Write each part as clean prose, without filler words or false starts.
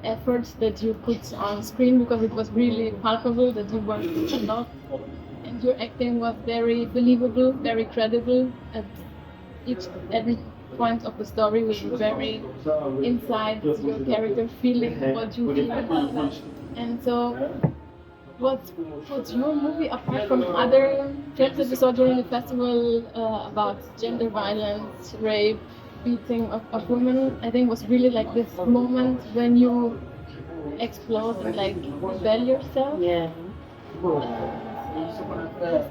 efforts that you put on screen, because it was really palpable that you worked a lot, and your acting was very believable, very credible. At every point of the story was very inside your character, feeling what you feel. And so, what puts your movie apart from other films that we saw during the festival about gender violence, rape, beating of women, I think was really like this moment when you explode and like rebel yourself. Yeah.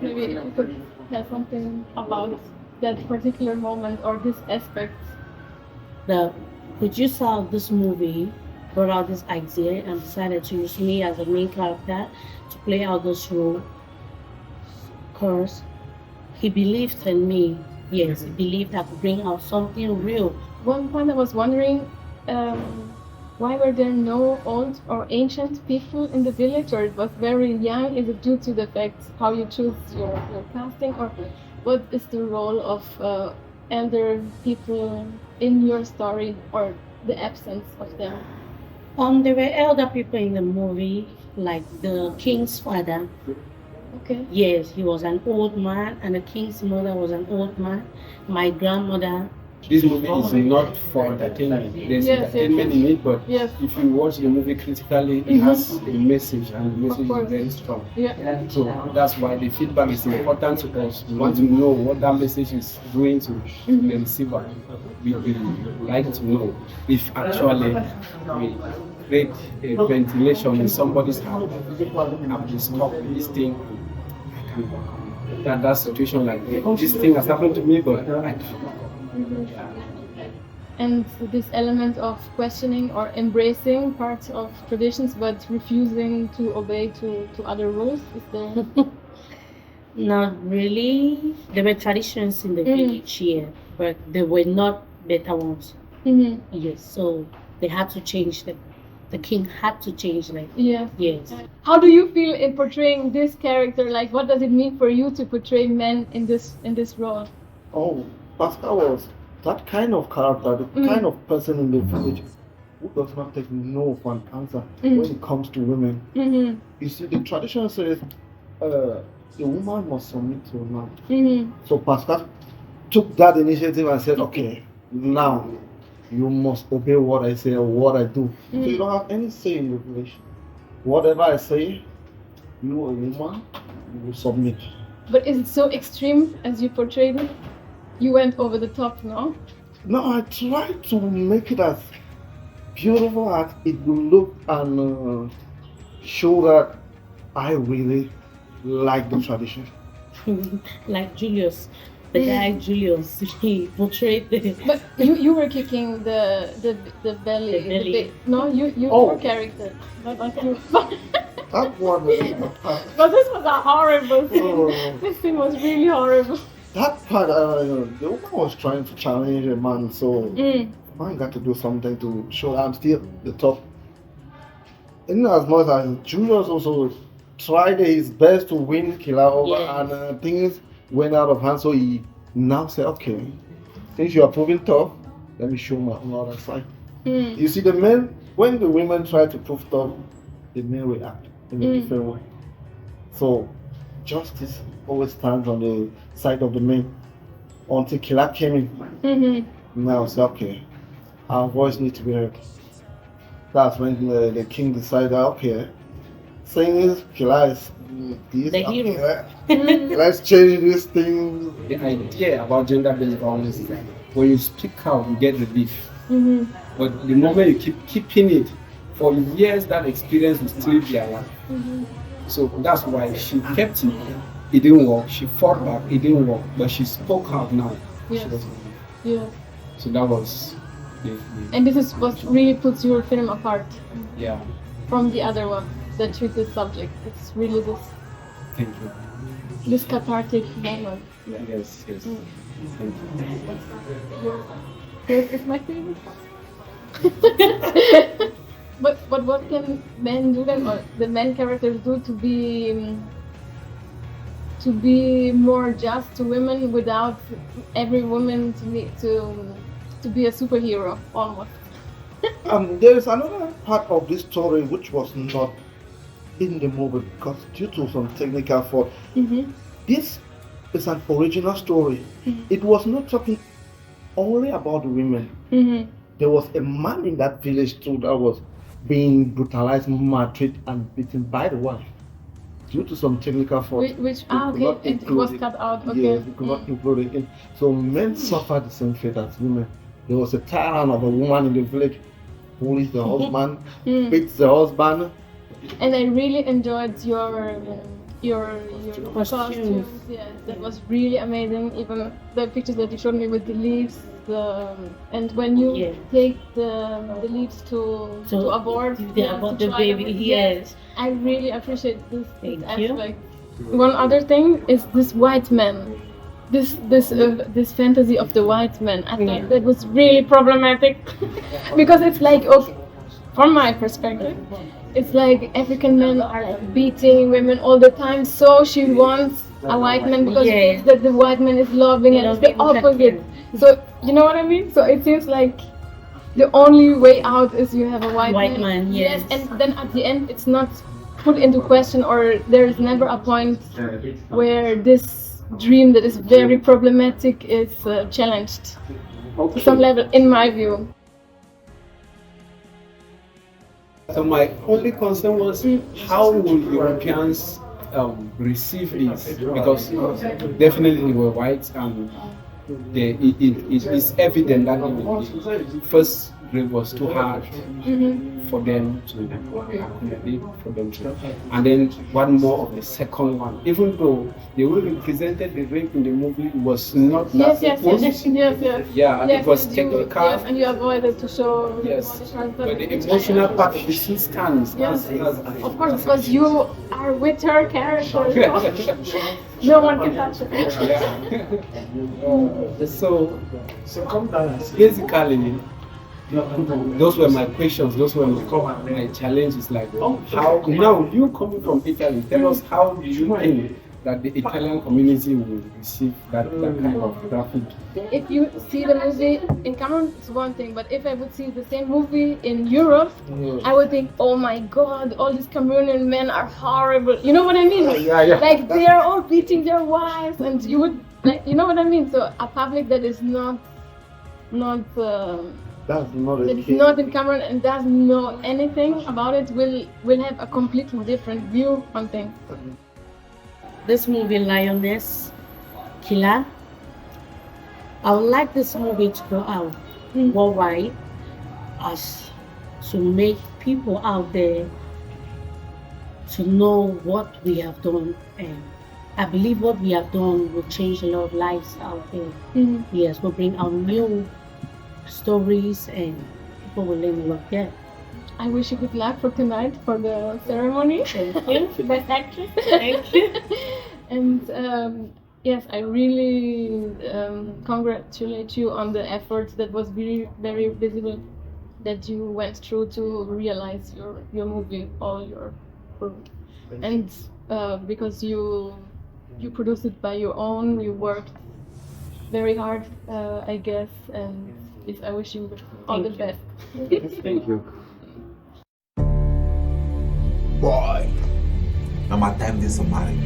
Maybe if you could tell something about that particular moment or this aspect. The producer of this movie brought out this idea and decided to use me as a main character to play out this role. Because he believed in me. Yes, he believed I could bring out something real. One point I was wondering, why were there no old or ancient people in the village, or it was very young? Is it due to the fact how you choose your casting, or what is the role of elder people in your story, or the absence of them? There were elder people in the movie, like the king's father. Okay. Yes, he was an old man, and the king's mother was an old man. My grandmother. This movie is not for entertainment. There's entertainment in it, but if you watch the movie critically, it has a message, and the message is very strong. Yeah. So that's why the feedback is important to us. We want to know what that message is doing to the receiver. We like to know if actually we create a ventilation in somebody's heart and we stop this thing. That situation, like this thing has happened to me, but I can't. And this element of questioning or embracing parts of traditions but refusing to obey to other rules, is there? Not really. There were traditions in the village here, but they were not better ones. Yes, so they had to change them. The king had to change them. Yes. Yes. How do you feel in portraying this character? Like, what does it mean for you to portray men in this role? Oh, Pascal was that kind of character, the kind of person in the village who does not take no for an answer when it comes to women. You see, the tradition says a woman must submit to a man. So Pascal took that initiative and said, okay, now you must obey what I say or what I do. So you don't have any say in the village. Whatever I say, you a woman, you will submit. But is it so extreme as you portrayed it? You went over the top, no? No, I tried to make it as beautiful as it will look and show that I really like the tradition. Like Julius. The guy Julius, he portrayed the. But you were kicking the belly. The belly. Your character. Not you. That one. But this was a horrible scene. This scene was really horrible. That part, the woman was trying to challenge a man, so man got to do something to show I'm still the top. In as much as Julius also tried his best to win Kila over, and things went out of hand, so he now said, okay, since you are proving tough, let me show my other side. You see, the men, when the women try to prove tough, the men react in a different way. So justice always stands on the side of the men until Kila came in. Now say, okay, our voice needs to be heard. That's when the king decided, okay, saying this, Kila is this, The hero. Let's change this thing. The idea about gender-based violence is that when you speak out, you get relief. But the moment you keep keeping it, for years that experience will still be alive. So that's why she kept it. It didn't work. She fought back. It didn't work. But she spoke out now. Yes. So that was And this is what really puts your film apart from the other one that treat this subject. It's really this. Thank you. This cathartic moment. Yes. Thank you. Yours is my favorite. But what can men do then, or the men characters do to be more just to women without every woman to be a superhero almost? There is another part of this story which was not in the movie because due to some technical fault. This is an original story. It was not talking only about the women. There was a man in that village too that was being brutalized, maltreated, and beaten by the wife. Due to some technical fault. It was cut out. Okay. Yes, we could not include it in. So men suffer the same fate as women. There was a tyrant of a woman in the village who is the husband, beats the husband. And I really enjoyed your costumes. Yes, that was really amazing. Even the pictures that you showed me with the leaves, and when you take the leaves to abort the baby. Yes, I really appreciate this aspect. You. One other thing is this white man. This fantasy of the white man. I thought that was really problematic because it's like, okay, from my perspective, it's like African men are beating women all the time, so she wants a white man because she thinks that the white man is loving and it's the opposite. So you know what I mean? So it seems like the only way out is you have a white man. Yes, and then at the end it's not put into question, or there is never a point where this dream that is very problematic is challenged to some level, in my view. So my only concern was how will Europeans receive this, because definitely they were white and it's evident that the first grade was too hard for them to accommodate, and then one more of the second one. Even though they only presented the rape in the movie, it was not that it was technical. Yes, and you avoided to show. Yes, but the emotional part of the scene stands. Yes, of course, because you are with her character. No one can touch it. So basically, those were my questions. Those were my challenges. Like, how now you coming from Italy? Tell us, how do you think that the Italian community will receive that kind of graphic? If you see the movie in Cameroon, it's one thing, but if I would see the same movie in Europe, I would think, oh my God, all these Cameroonian men are horrible. You know what I mean? Like they are all beating their wives, and you would, like, you know what I mean? So a public that is not in Cameroon and doesn't know anything about it will have a completely different view on things. This movie, Lioness, Killer, I would like this movie to go out worldwide, as to make people out there to know what we have done, and I believe what we have done will change a lot of lives out there. Yes, we'll bring out new stories and people will learn a lot. Yeah. I wish you good luck for tonight for the ceremony. Thank you. Best actress. Thank you. And yes, I really congratulate you on the efforts that was very, very visible that you went through to realize your movie, all your work. And because you produced it by your own, you worked very hard, I guess, and I wish you all the best. Thank you. Boy, now my time is married.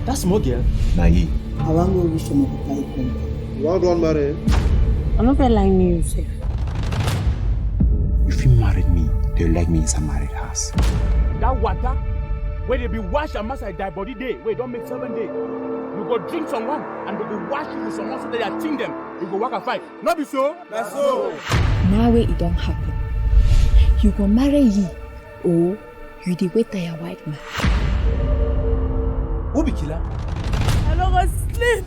That's more girl. Nah, ye. I want to wish you more like them. Well done, marry. I'm not like me, Yusuf. If you married me, they'll like me in some married house. That water, where they be wash and mass I die body day, where don't make 7 days. You go drink someone and they go wash you with someone so that they think them. You go work a fight. Not be so. That's so. Now it don't happen. You go marry ye, or you the wait your white man. Who be killer? I don't go sleep.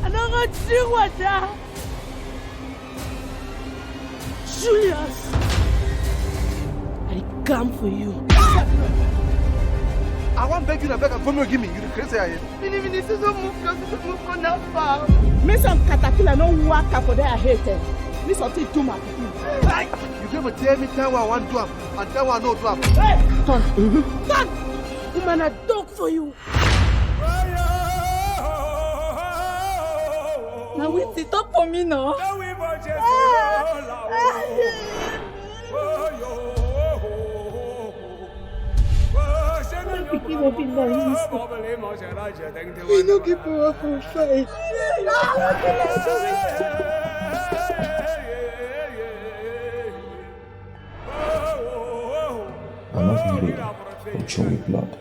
I don't go drink water. Julius, I come for you. I want beg you to beg and come give me. You the crazy I Move on that far. Me some caterpillar no work for their hated. Me something too much. You never tell me tell what I want to do and tell what I know to have. Hey, son, woman, I dog for you. Now wait, sit up for me now. Pikin will be nice. We no give up for fight. I'm not married or show me blood.